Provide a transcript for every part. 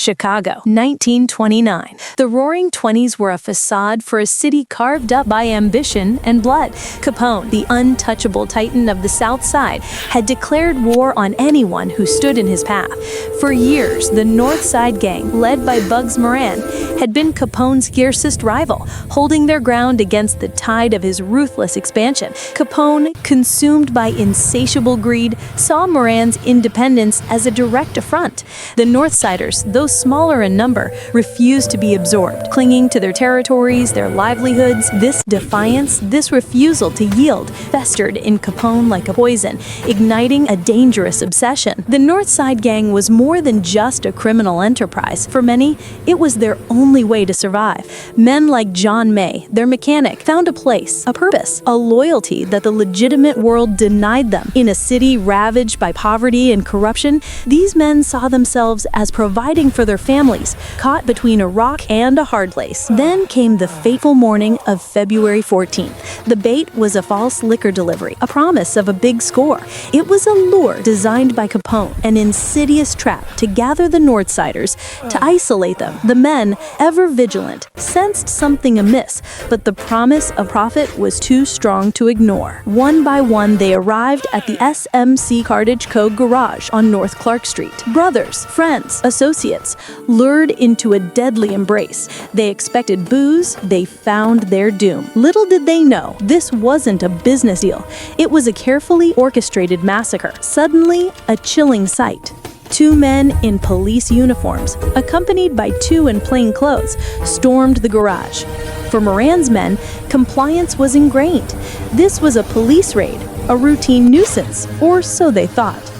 Chicago, 1929. The Roaring Twenties were a facade for a city carved up by ambition and blood. Capone, the untouchable titan of the South Side, had declared war on anyone who stood in his path. For years, the North Side gang, led by Bugs Moran, had been Capone's fiercest rival, holding their ground against the tide of his ruthless expansion. Capone, consumed by insatiable greed, saw Moran's independence as a direct affront. The Northsiders, though smaller in number, refused to be absorbed, clinging to their territories, their livelihoods. This defiance, this refusal to yield, festered in Capone like a poison, igniting a dangerous obsession. The North Side gang was more than just a criminal enterprise. For many, it was their only way to survive. Men like John May, their mechanic, found a place, a purpose, a loyalty that the legitimate world denied them. In a city ravaged by poverty and corruption, these men saw themselves as providing for their families, caught between a rock and a hard place. Then came the fateful morning of February 14th. The bait was a false liquor delivery, a promise of a big score. It was a lure designed by Capone, an insidious trap to gather the Northsiders, to isolate them. The men, ever vigilant, sensed something amiss, but the promise of profit was too strong to ignore. One by one, they arrived at the SMC Cartage Co. garage on North Clark Street. Brothers, friends, associates, lured into a deadly embrace. They expected booze, they found their doom. Little did they know, this wasn't a business deal. It was a carefully orchestrated massacre. Suddenly, a chilling sight. Two men in police uniforms, accompanied by two in plain clothes, stormed the garage. For Moran's men, compliance was ingrained. This was a police raid, a routine nuisance, or so they thought.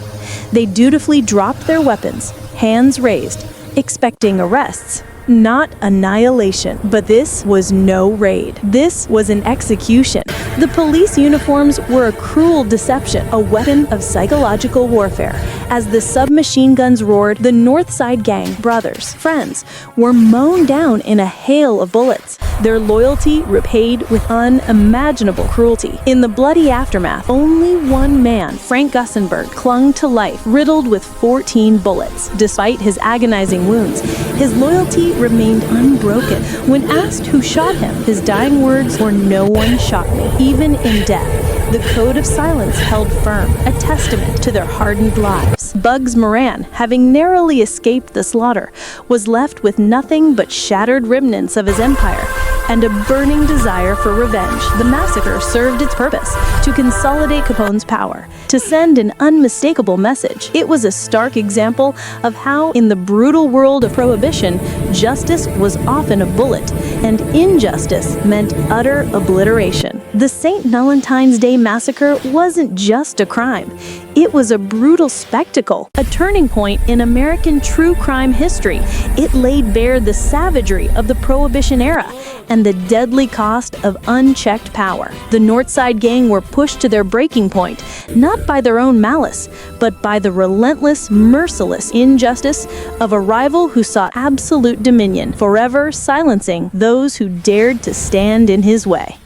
They dutifully dropped their weapons, hands raised, expecting arrests, not annihilation. But this was no raid. This was an execution. The police uniforms were a cruel deception, a weapon of psychological warfare. As the submachine guns roared, the North Side gang, brothers, friends, were mown down in a hail of bullets, their loyalty repaid with unimaginable cruelty. In the bloody aftermath, only one man, Frank Gussenberg, clung to life, riddled with 14 bullets. Despite his agonizing wounds, his loyalty remained unbroken. When asked who shot him, his dying words were, "No one shot me." Even in death, the code of silence held firm, a testament to their hardened lives. Bugs Moran, having narrowly escaped the slaughter, was left with nothing but shattered remnants of his empire and a burning desire for revenge. The massacre served its purpose, to consolidate Capone's power, to send an unmistakable message. It was a stark example of how, in the brutal world of Prohibition, justice was often a bullet, and injustice meant utter obliteration. The St. Valentine's Day Massacre wasn't just a crime. It was a brutal spectacle, a turning point in American true crime history. It laid bare the savagery of the Prohibition era and the deadly cost of unchecked power. The North Side gang were pushed to their breaking point, not by their own malice, but by the relentless, merciless injustice of a rival who sought absolute dominion, forever silencing those who dared to stand in his way.